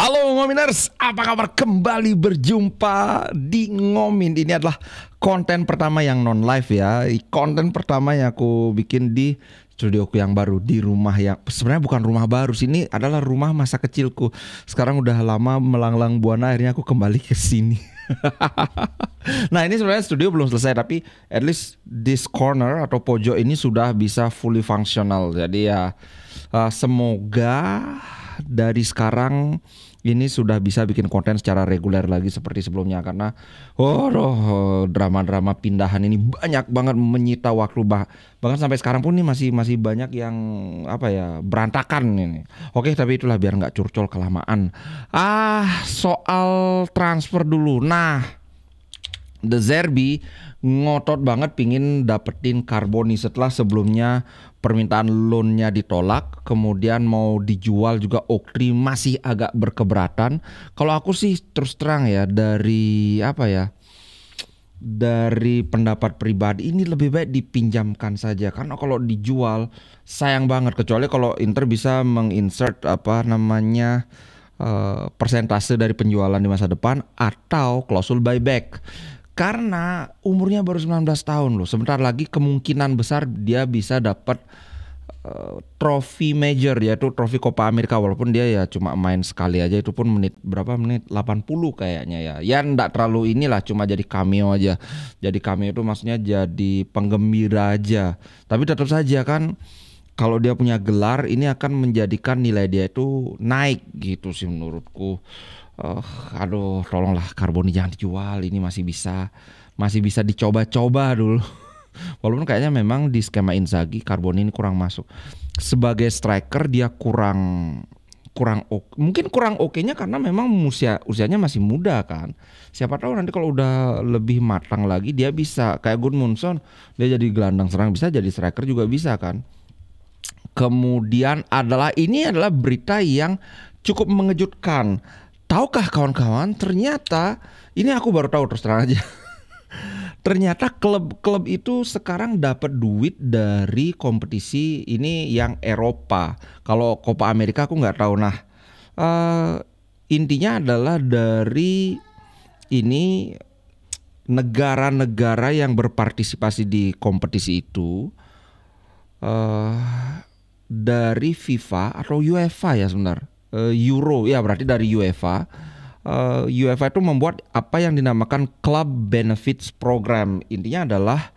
Halo Ngominers, apa kabar? Kembali berjumpa di Ngomin. Ini adalah konten pertama yang non live ya. Konten pertama yang aku bikin di studioku yang baru, di rumah yang sebenarnya bukan rumah baru, sini adalah rumah masa kecilku. Sekarang udah lama melanglang buana, akhirnya aku kembali ke sini. Nah, ini sebenarnya studio belum selesai, tapi at least this corner atau pojok ini sudah bisa fully functional. Jadi ya semoga dari sekarang ini sudah bisa bikin konten secara reguler lagi seperti sebelumnya, karena drama-drama pindahan ini banyak banget menyita waktu, bahkan sampai sekarang pun ini masih banyak yang berantakan ini. Oke, tapi itulah biar nggak curcol kelamaan. Soal transfer dulu. Nah, The Zerbi ngotot banget pingin dapetin Carboni setelah sebelumnya permintaan loannya ditolak, kemudian mau dijual juga Oaktree masih agak berkeberatan. Kalau aku sih terus terang ya, dari pendapat pribadi ini lebih baik dipinjamkan saja, karena kalau dijual sayang banget, kecuali kalau Inter bisa menginsert persentase dari penjualan di masa depan atau klausul buyback. Karena umurnya baru 19 tahun loh. Sebentar lagi kemungkinan besar dia bisa dapat trofi major, yaitu trofi Copa America, walaupun dia ya cuma main sekali aja, itu pun menit 80 kayaknya ya. Ya enggak terlalu inilah, cuma jadi cameo aja. Jadi cameo itu maksudnya jadi penggembira aja. Tapi tetap saja kan, kalau dia punya gelar ini akan menjadikan nilai dia itu naik gitu sih menurutku. Tolonglah Carboni jangan dijual, ini masih bisa dicoba-coba dulu. Walaupun kayaknya memang di skema Inzaghi Carboni ini kurang masuk. Sebagai striker dia mungkin kurang oke-nya karena memang usianya masih muda kan. Siapa tahu nanti kalau udah lebih matang lagi dia bisa kayak Gudmundsson, dia jadi gelandang serang, bisa jadi striker juga bisa kan. Kemudian ini adalah berita yang cukup mengejutkan. Tahukah kawan-kawan, ternyata ini aku baru tahu terus terang aja. Ternyata klub-klub itu sekarang dapat duit dari kompetisi ini yang Eropa. Kalau Copa America aku nggak tahu. Nah, intinya adalah dari ini negara-negara yang berpartisipasi di kompetisi itu dari FIFA atau UEFA ya sebentar. Euro ya, berarti dari UEFA. UEFA itu membuat apa yang dinamakan Club Benefits Program. Intinya adalah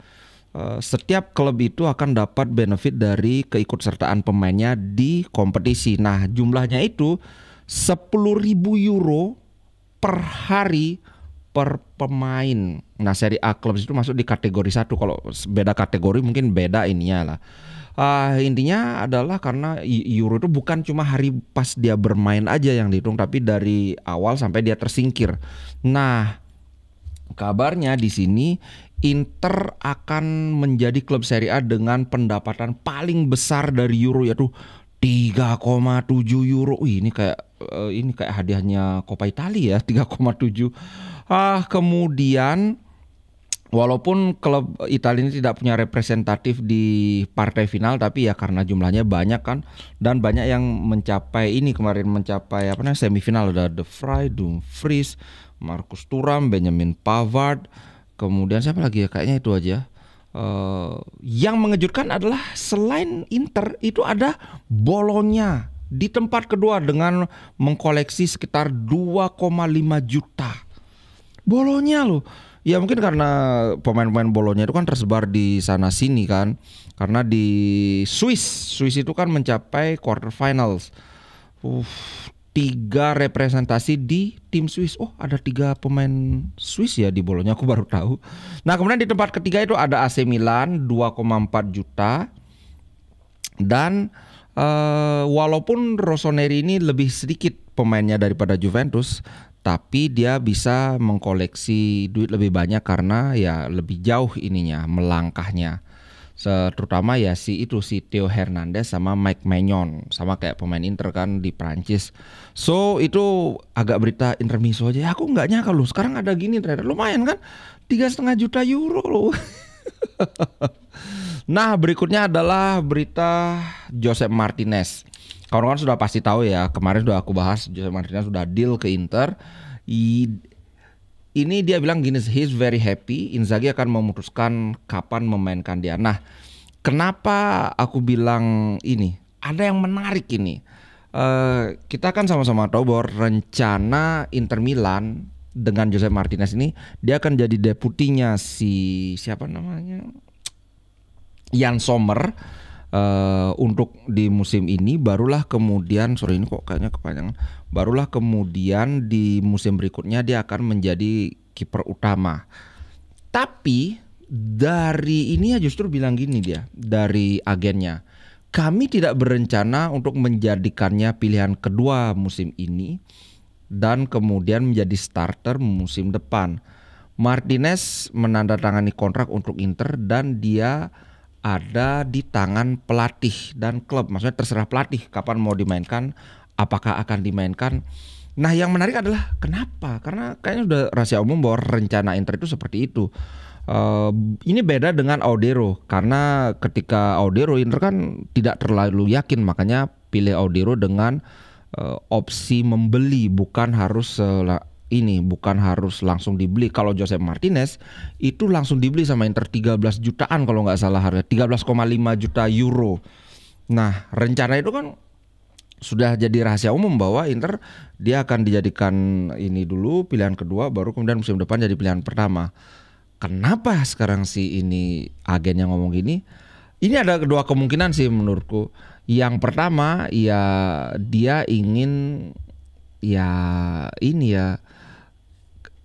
setiap klub itu akan dapat benefit dari keikutsertaan pemainnya di kompetisi. Nah, jumlahnya itu 10.000 euro per hari per pemain. Nah, Serie A klub itu masuk di kategori 1. Kalau beda kategori mungkin beda ininya lah. Intinya adalah karena Euro itu bukan cuma hari pas dia bermain aja yang dihitung, tapi dari awal sampai dia tersingkir. Nah, kabarnya di sini Inter akan menjadi klub Serie A dengan pendapatan paling besar dari Euro, yaitu 3,7 euro. Ini kayak hadiahnya Coppa Italia ya, 3,7. Kemudian walaupun klub Italia ini tidak punya representatif di partai final, tapi ya karena jumlahnya banyak kan, dan banyak yang kemarin mencapai semifinal. Ada De Vrij, Dumfries, Marcus Thuram, Benjamin Pavard, kemudian siapa lagi ya, kayaknya itu aja. Yang mengejutkan adalah selain Inter itu ada Bologna di tempat kedua dengan mengkoleksi sekitar 2,5 juta. Bologna loh. Ya mungkin karena pemain-pemain Bologna itu kan tersebar di sana sini kan. Karena di Swiss itu kan mencapai quarter finals. 3 representasi di tim Swiss. Oh, ada 3 pemain Swiss ya di Bologna, aku baru tahu. Nah, kemudian di tempat ketiga itu ada AC Milan 2,4 juta. Dan walaupun Rossoneri ini lebih sedikit pemainnya daripada Juventus, tapi dia bisa mengkoleksi duit lebih banyak karena ya lebih jauh ininya melangkahnya. Terutama ya si Theo Hernandez sama Mike Maignan, sama kayak pemain Inter kan di Prancis. So itu agak berita intermezzo aja. Aku nggak nyangka loh sekarang ada gini ternyata, lumayan kan, 3,5 juta euro loh. Nah, berikutnya adalah berita Josep Martinez. Kawan-kawan sudah pasti tahu ya, kemarin sudah aku bahas Jose Martinez sudah deal ke Inter. Ini dia bilang gini, he's very happy, Inzaghi akan memutuskan kapan memainkan dia. Nah, kenapa aku bilang ini? Ada yang menarik ini. Kita kan sama-sama tahu bahwa rencana Inter Milan dengan Jose Martinez ini, dia akan jadi deputinya si siapa namanya, Jan Sommer, untuk di musim ini. Barulah kemudian, sorry ini kok kayaknya kepanjangan, barulah kemudian di musim berikutnya dia akan menjadi kiper utama. Tapi dari ini ya justru bilang gini dia, dari agennya, kami tidak berencana untuk menjadikannya pilihan kedua musim ini dan kemudian menjadi starter musim depan. Martinez menandatangani kontrak untuk Inter dan dia ada di tangan pelatih dan klub. Maksudnya terserah pelatih kapan mau dimainkan, apakah akan dimainkan. Nah, yang menarik adalah kenapa? Karena kayaknya udah rahasia umum bahwa rencana Inter itu seperti itu. Ini beda dengan Audero, karena ketika Audero, Inter kan tidak terlalu yakin, makanya pilih Audero dengan opsi membeli, bukan harus bukan harus langsung dibeli. Kalau Jose Martinez itu langsung dibeli sama Inter 13 jutaan kalau nggak salah, harga 13,5 juta euro. Nah, rencana itu kan sudah jadi rahasia umum bahwa Inter dia akan dijadikan ini dulu pilihan kedua, baru kemudian musim depan jadi pilihan pertama. Kenapa sekarang si ini agen yang ngomong gini? Ini ada kedua kemungkinan sih menurutku. Yang pertama ya dia ingin ya ini ya,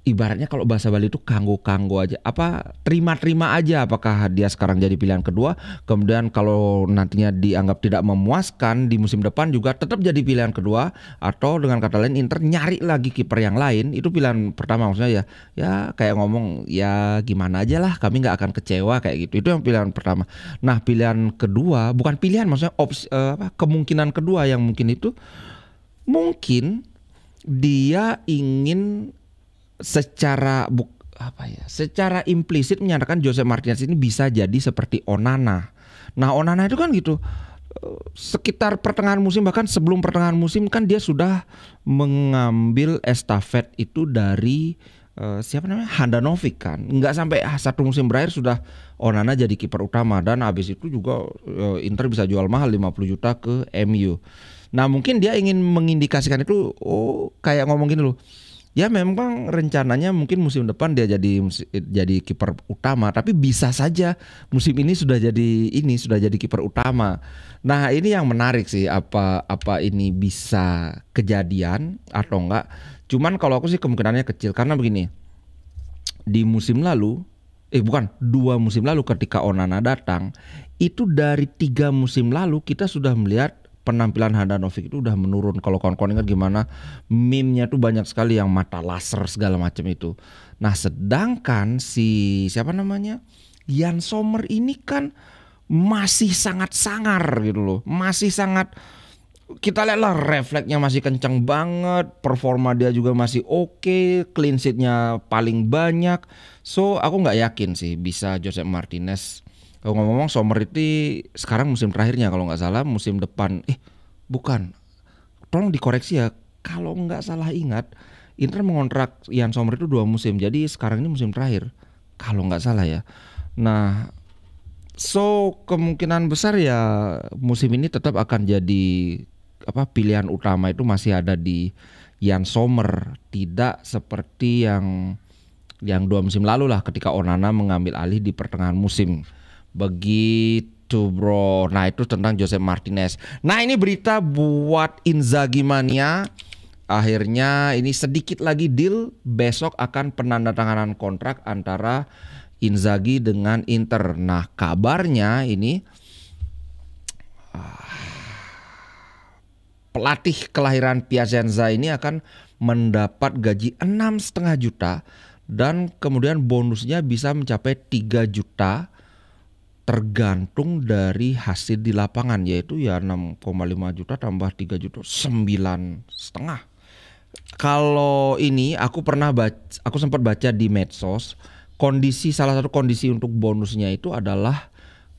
ibaratnya kalau bahasa Bali itu kanggo-kanggo aja, apa terima-terima aja, apakah dia sekarang jadi pilihan kedua, kemudian kalau nantinya dianggap tidak memuaskan di musim depan juga tetap jadi pilihan kedua, atau dengan kata lain Inter nyari lagi kiper yang lain. Itu pilihan pertama, maksudnya ya kayak ngomong ya gimana aja lah, kami nggak akan kecewa kayak gitu. Itu yang pilihan pertama. Nah, pilihan kedua, bukan pilihan, maksudnya kemungkinan kedua yang mungkin itu, mungkin dia ingin secara secara implisit menyatakan Jose Martinez ini bisa jadi seperti Onana. Nah, Onana itu kan gitu, sekitar pertengahan musim, bahkan sebelum pertengahan musim kan dia sudah mengambil estafet itu dari siapa namanya, Handanovic kan. Nggak sampai satu musim berakhir sudah Onana jadi kiper utama, dan habis itu juga Inter bisa jual mahal 50 juta ke MU. Nah, mungkin dia ingin mengindikasikan itu, kayak ngomong gini loh. Ya memang rencananya mungkin musim depan dia jadi kiper utama, tapi bisa saja musim ini sudah jadi kiper utama. Nah, ini yang menarik sih, apa ini bisa kejadian atau enggak. Cuman kalau aku sih kemungkinannya kecil, karena begini. Di musim lalu, 2 musim lalu ketika Onana datang, itu dari 3 musim lalu kita sudah melihat penampilan Handanovic itu udah menurun. Kalau kawan-kawan ingat gimana meme-nya tuh banyak sekali yang mata laser segala macam itu. Nah, sedangkan si siapa namanya, Jan Sommer ini kan masih sangat sangar gitu loh. Masih sangat, kita lihat lah refleksnya masih kencang banget, performa dia juga masih oke, clean sheet-nya paling banyak. So aku nggak yakin sih bisa Jose Martinez. Ngomong-ngomong, Sommer itu sekarang musim terakhirnya kalau nggak salah, musim depan. Bukan, tolong dikoreksi ya. Kalau nggak salah ingat, Inter mengontrak Jan Sommer itu 2 musim. Jadi sekarang ini musim terakhir, kalau nggak salah ya. Nah, so kemungkinan besar ya musim ini tetap akan jadi pilihan utama itu masih ada di Jan Sommer. Tidak seperti yang 2 musim lalu lah, ketika Onana mengambil alih di pertengahan musim. Begitu bro. Nah, itu tentang Jose Martinez. Nah, ini berita buat Inzaghi mania. Akhirnya ini sedikit lagi deal. Besok akan penandatanganan kontrak antara Inzaghi dengan Inter. Nah, kabarnya ini pelatih kelahiran Piacenza ini akan mendapat gaji 6,5 juta. Dan kemudian bonusnya bisa mencapai 3 juta. Tergantung dari hasil di lapangan, yaitu ya 6,5 juta tambah 3 juta 9,5. Kalau ini aku sempat baca di medsos, salah satu kondisi untuk bonusnya itu adalah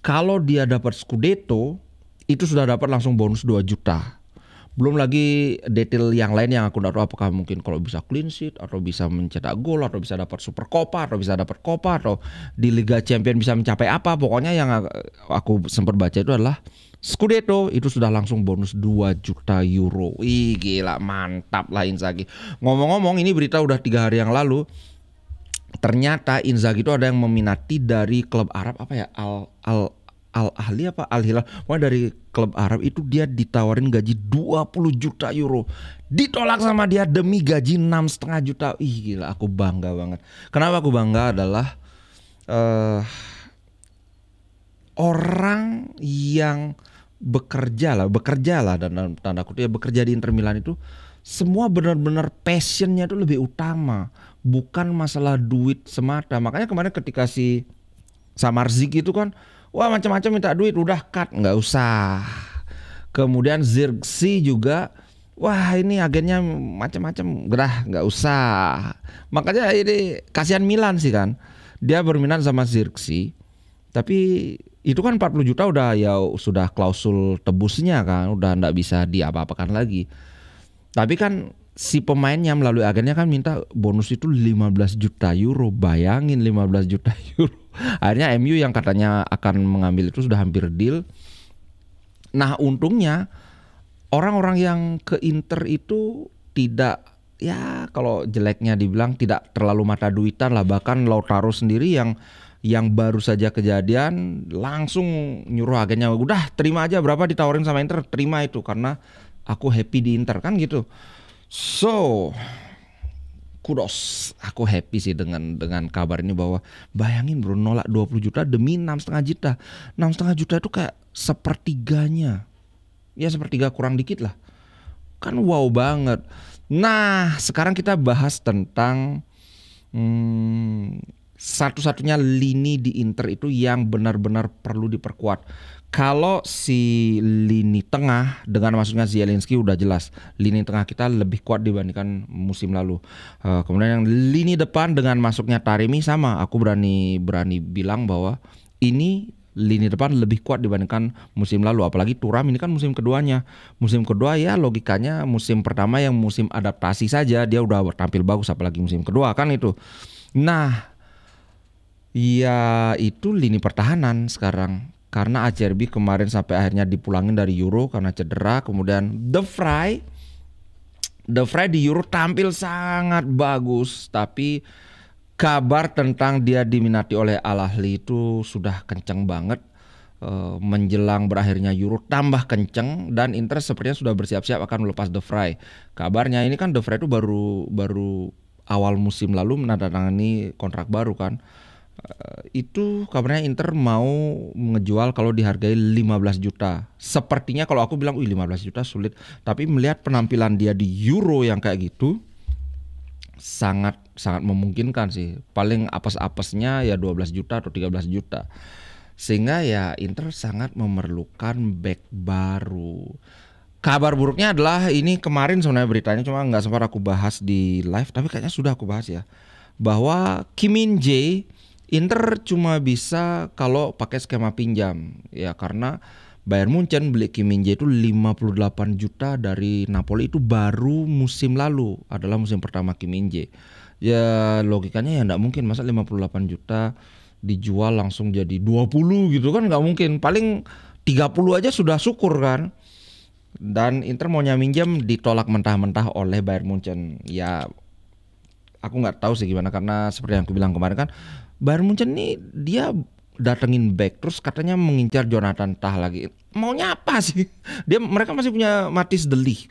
kalau dia dapat Scudetto itu sudah dapat langsung bonus 2 juta. Belum lagi detail yang lain yang aku nggak tahu apakah mungkin kalau bisa clean sheet atau bisa mencetak gol atau bisa dapat Super Copa atau bisa dapat Copa atau di Liga Champion bisa mencapai apa. Pokoknya yang aku sempat baca itu adalah Scudetto itu sudah langsung bonus 2 juta euro. Ih gila, mantap lah Inzaghi. Ngomong-ngomong ini berita udah 3 hari yang lalu. Ternyata Inzaghi itu ada yang meminati dari klub Arab apa ya, Al Ahli apa Al Hilal, pokoknya dari klub Arab itu dia ditawarin gaji 20 juta euro, ditolak sama dia demi gaji 6,5 juta. Ih gila, aku bangga banget. Kenapa aku bangga adalah orang yang bekerja lah dan tanda kutip ya, bekerja di Inter Milan itu semua benar-benar passionnya itu lebih utama, bukan masalah duit semata. Makanya kemarin ketika si Samardzic itu kan, wah macam-macam minta duit, udah cut, nggak usah. Kemudian Zirkzee juga, wah ini agennya macam-macam, udah nggak usah. Makanya ini kasihan Milan sih kan, dia berminat sama Zirkzee, tapi itu kan 40 juta udah ya sudah klausul tebusnya kan, udah nggak bisa diapa-apakan lagi. Tapi kan si pemainnya melalui agennya kan minta bonus itu 15 juta euro, bayangin 15 juta euro. Akhirnya MU yang katanya akan mengambil itu sudah hampir deal. Nah untungnya orang-orang yang ke Inter itu tidak, ya kalau jeleknya dibilang tidak terlalu mata duitan lah. Bahkan Lautaro sendiri yang baru saja kejadian langsung nyuruh agennya, udah terima aja berapa ditawarin sama Inter, terima itu karena aku happy di Inter kan gitu. So kudos, aku happy sih dengan kabar ini, bahwa bayangin bro, nolak 20 juta demi 6,5 juta. 6,5 juta itu kayak sepertiganya, ya sepertiga kurang dikit lah, kan wow banget. Nah sekarang kita bahas tentang satu-satunya lini di Inter itu yang benar-benar perlu diperkuat. Kalau si lini tengah dengan masuknya Zielinski udah jelas lini tengah kita lebih kuat dibandingkan musim lalu. Kemudian yang lini depan dengan masuknya Taremi sama, aku berani bilang bahwa ini lini depan lebih kuat dibandingkan musim lalu. Apalagi Thuram ini kan musim keduanya. Musim kedua ya logikanya musim pertama yang musim adaptasi saja dia udah tampil bagus, apalagi musim kedua kan itu. Nah ya itu lini pertahanan sekarang. Karena Acerbi kemarin sampai akhirnya dipulangin dari Euro karena cedera. Kemudian De Vrij di Euro tampil sangat bagus. Tapi kabar tentang dia diminati oleh Al Ahly itu sudah kenceng banget. Menjelang berakhirnya Euro tambah kenceng. Dan Inter sepertinya sudah bersiap-siap akan melepas De Vrij. Kabarnya ini kan De Vrij itu baru awal musim lalu menandatangani kontrak baru kan. Itu kabarnya Inter mau ngejual kalau dihargai 15 juta. Sepertinya kalau aku bilang 15 juta sulit, tapi melihat penampilan dia di Euro yang kayak gitu sangat memungkinkan sih. Paling apes-apesnya ya 12 juta atau 13 juta. Sehingga ya Inter sangat memerlukan back baru. Kabar buruknya adalah ini kemarin sebenarnya beritanya cuma nggak sempat aku bahas di live, tapi kayaknya sudah aku bahas ya, bahwa Kim Min-jae Inter cuma bisa kalau pakai skema pinjam ya, karena Bayern Munchen beli Kim Min-jae itu 58 juta dari Napoli, itu baru musim lalu, adalah musim pertama Kim Min-jae. Ya logikanya ya enggak mungkin masa 58 juta dijual langsung jadi 20 gitu kan, nggak mungkin. Paling 30 aja sudah syukur kan. Dan Inter maunya minjam ditolak mentah-mentah oleh Bayern Munchen. Ya aku nggak tahu sih gimana, karena seperti yang aku bilang kemarin kan Bayern Munchen nih dia datengin back terus katanya mengincar Jonathan Tah lagi. Maunya apa sih? Mereka masih punya Matthijs de Ligt.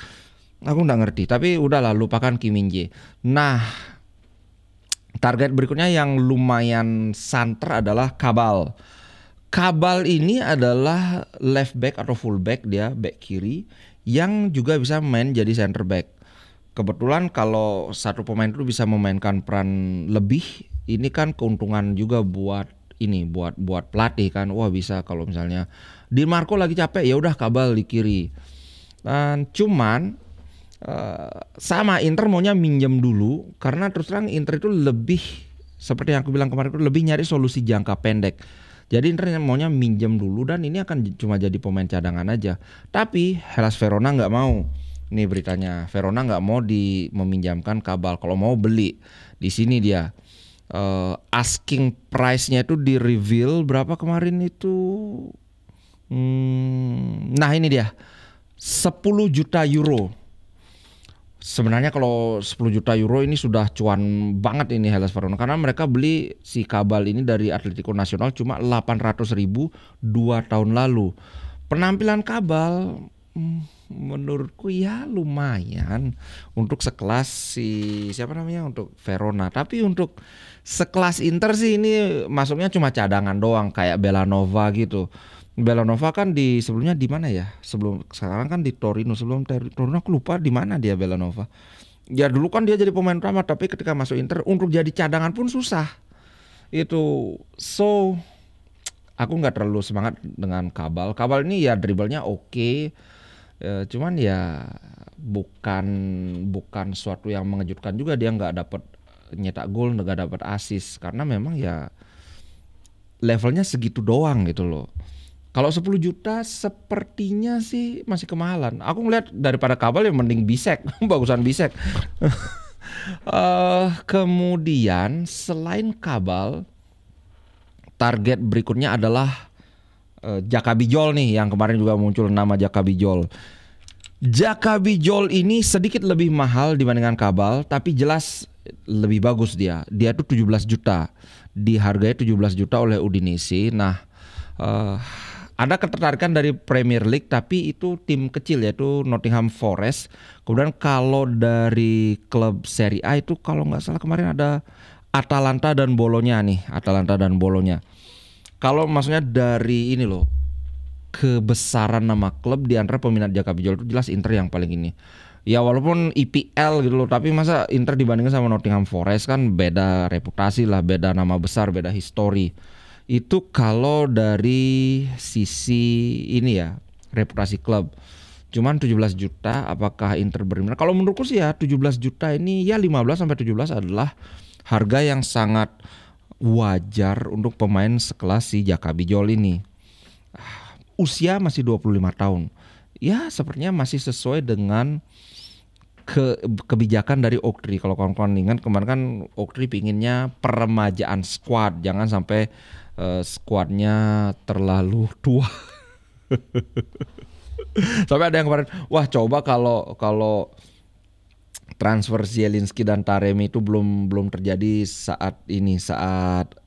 Aku nggak ngerti, tapi udahlah lupakan Kim Min-jae. Nah, target berikutnya yang lumayan santer adalah Kabal. Kabal ini adalah left back atau full back, dia back kiri yang juga bisa main jadi center back. Kebetulan kalau satu pemain itu bisa memainkan peran lebih, ini kan keuntungan juga buat pelatih kan. Wah bisa kalau misalnya Di Marco lagi capek ya udah Kabal di kiri. Dan cuman sama Inter maunya minjem dulu, karena terus terang Inter itu lebih, seperti yang aku bilang kemarin, itu lebih nyari solusi jangka pendek. Jadi Inter maunya minjem dulu dan ini akan cuma jadi pemain cadangan aja. Tapi Hellas Verona nggak mau. Nih beritanya, Verona nggak mau meminjamkan Cabal. Kalau mau beli, di sini dia asking price-nya itu di reveal berapa kemarin itu? Nah ini dia, 10 juta euro. Sebenarnya kalau 10 juta euro ini sudah cuan banget ini Hellas Verona, karena mereka beli si Cabal ini dari Atletico Nacional cuma 800.000 2 tahun lalu. Penampilan Cabal menurutku ya lumayan untuk sekelas siapa namanya, untuk Verona. Tapi untuk sekelas Inter sih ini masuknya cuma cadangan doang kayak Belanova gitu. Belanova kan sebelumnya di mana ya? Sekarang kan di Torino. Sebelum Torino aku lupa di mana dia Belanova. Ya dulu kan dia jadi pemain utama, tapi ketika masuk Inter untuk jadi cadangan pun susah. Itu aku nggak terlalu semangat dengan Cabal. Cabal ini ya dribblenya oke. Cuman ya bukan suatu yang mengejutkan juga, dia nggak dapat nyetak gol, nggak dapat assist karena memang ya levelnya segitu doang gitu loh. Kalau 10 juta sepertinya sih masih kemahalan. Aku ngeliat daripada Cabal ya mending Bisek, bagusan Bisek. Kemudian selain Cabal, target berikutnya adalah Jaka Bijol nih, yang kemarin juga muncul nama Jaka Bijol. Jaka Bijol ini sedikit lebih mahal dibandingkan Cabal, tapi jelas lebih bagus dia. Dia tuh 17 juta. Dihargai 17 juta oleh Udinese. Nah, ada ketertarikan dari Premier League, tapi itu tim kecil yaitu Nottingham Forest. Kemudian kalau dari klub Serie A itu kalau nggak salah kemarin ada Atalanta dan Bolonya nih, Atalanta dan Bolonya. Kalau maksudnya dari ini loh, kebesaran nama klub di antara peminat Jaka Bijol itu jelas Inter yang paling ini. Ya walaupun IPL gitu loh, tapi masa Inter dibandingkan sama Nottingham Forest kan beda reputasi lah, beda nama besar, beda histori. Itu kalau dari sisi ini ya, reputasi klub. Cuman 17 juta apakah Inter berminat? Kalau menurutku sih ya 17 juta ini ya 15 sampai 17 adalah harga yang sangat wajar untuk pemain sekelas si Jaka Bijol ini. Usia masih 25 tahun. Ya sepertinya masih sesuai dengan kebijakan dari Oaktree. Kalau kawan-kawan ingat kemarin kan Oaktree pinginnya peremajaan squad, jangan sampai squadnya terlalu tua. Sampai ada yang kemarin, wah coba kalau transfer Zielinski dan Taremi itu belum terjadi saat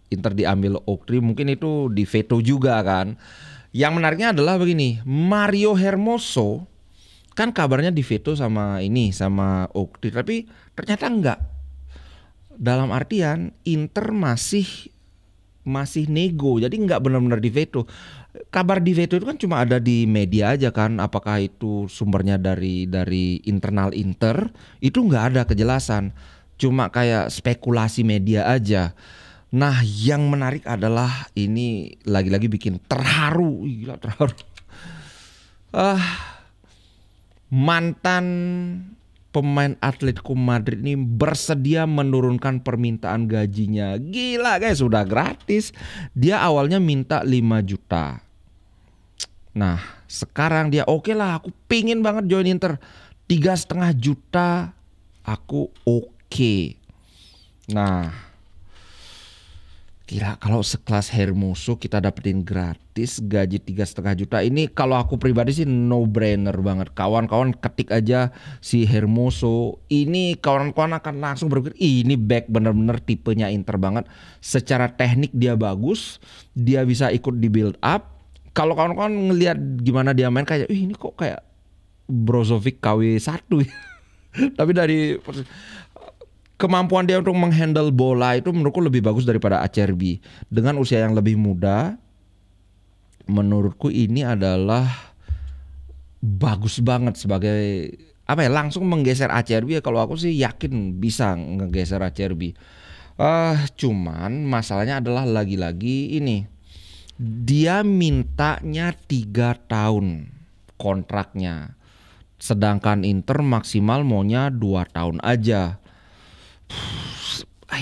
Inter diambil Oaktree, mungkin itu di veto juga kan. Yang menariknya adalah begini, Mario Hermoso kan kabarnya di veto sama Oaktree, tapi ternyata enggak. Dalam artian Inter masih nego, jadi enggak benar-benar di veto. Kabar di veto itu kan cuma ada di media aja kan, apakah itu sumbernya dari internal Inter, itu nggak ada kejelasan, cuma kayak spekulasi media aja. Nah yang menarik adalah ini lagi-lagi bikin terharu, gila terharu. Mantan pemain Atletico Madrid ini bersedia menurunkan permintaan gajinya. Gila guys, sudah gratis. Dia awalnya minta 5 juta. Nah sekarang dia oke lah, aku pingin banget join Inter. 3,5 juta aku oke. Nah kira kalau sekelas Hermoso kita dapetin gratis gaji 3,5 juta ini, kalau aku pribadi sih no brainer banget. Kawan-kawan ketik aja si Hermoso ini, kawan-kawan akan langsung berpikir ini back bener-bener tipenya Inter banget. Secara teknik dia bagus, dia bisa ikut di build up. Kalau kawan-kawan ngelihat gimana dia main kayak ini kok kayak Brozovic KW1 tapi dari kemampuan dia untuk menghandle bola itu menurutku lebih bagus daripada Acerbi. Dengan usia yang lebih muda, menurutku ini adalah bagus banget sebagai langsung menggeser Acerbi. Kalau aku sih yakin bisa ngegeser Acerbi. Cuman masalahnya adalah lagi-lagi ini, dia mintanya 3 tahun kontraknya, sedangkan Inter maksimal maunya 2 tahun aja.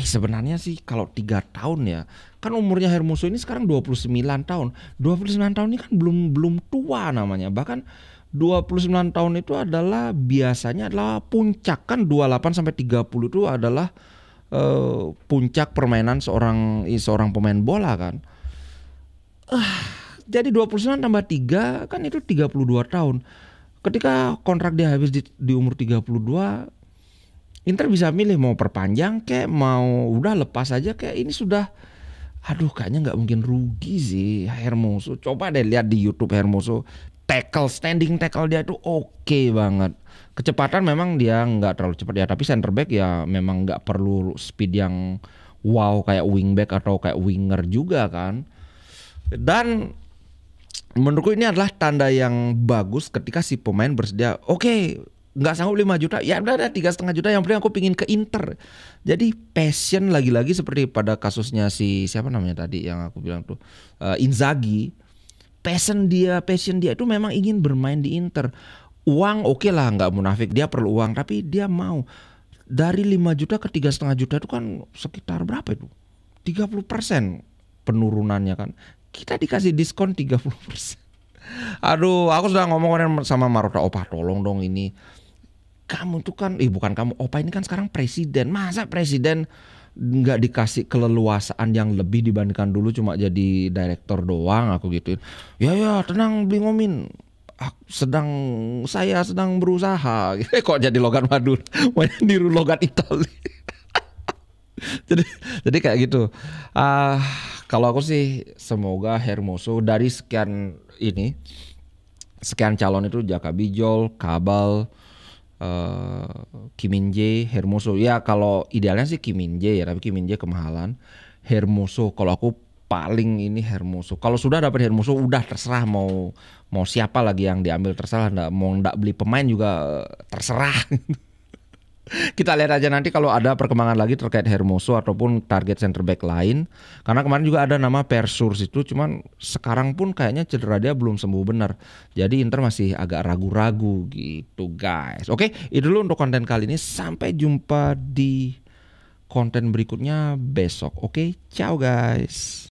Sebenarnya sih kalau 3 tahun ya, kan umurnya Hermoso ini sekarang 29 tahun. 29 tahun ini kan belum tua namanya. Bahkan 29 tahun itu adalah biasanya adalah puncak, kan 28 sampai 30 itu adalah puncak permainan seorang pemain bola kan. Jadi 29 tambah 3 kan itu 32 tahun. Ketika kontrak dia habis di umur 32, Inter bisa milih mau perpanjang kayak mau udah lepas aja, kayak ini sudah, aduh kayaknya nggak mungkin rugi sih Hermoso. Coba deh lihat di YouTube Hermoso, standing tackle dia itu oke banget. Kecepatan memang dia nggak terlalu cepat ya, tapi center back ya memang nggak perlu speed yang wow kayak wingback atau kayak winger juga kan. Dan menurutku ini adalah tanda yang bagus ketika si pemain bersedia, oke, nggak sanggup 5 juta, ya udah ada 3,5 juta, yang penting aku pingin ke Inter. Jadi passion lagi-lagi seperti pada kasusnya si siapa namanya tadi yang aku bilang tuh, Inzaghi. Passion dia itu memang ingin bermain di Inter. Uang oke lah, nggak munafik, dia perlu uang, tapi dia mau. Dari 5 juta ke 3,5 juta itu kan sekitar berapa itu? 30% penurunannya kan. Kita dikasih diskon 30%. Aduh, aku sudah ngomong sama Marotta, opa tolong dong ini. Kamu tuh kan, bukan kamu, opa ini kan sekarang presiden. Masa presiden nggak dikasih keleluasaan yang lebih dibandingkan dulu cuma jadi direktur doang, aku gituin. Ya tenang Bli Ngomin. Saya sedang berusaha. Kok jadi logat Madura, mau niru logat Itali. jadi kayak gitu. Kalau aku sih semoga Hermoso dari sekian calon itu, Jaka Bijol, Kabal, Kim Min-jae, Hermoso. Ya kalau idealnya sih Kim Min-jae ya, tapi Kim Min-jae kemahalan. Hermoso kalau aku paling ini Hermoso. Kalau sudah dapat Hermoso udah terserah mau siapa lagi yang diambil, terserah. Nggak beli pemain juga terserah. Kita lihat aja nanti kalau ada perkembangan lagi terkait Hermoso ataupun target center back lain. Karena kemarin juga ada nama Persurs itu, cuman sekarang pun kayaknya cedera dia belum sembuh benar. Jadi Inter masih agak ragu-ragu gitu guys. Oke, itu dulu untuk konten kali ini. Sampai jumpa di konten berikutnya besok. Oke, ciao guys.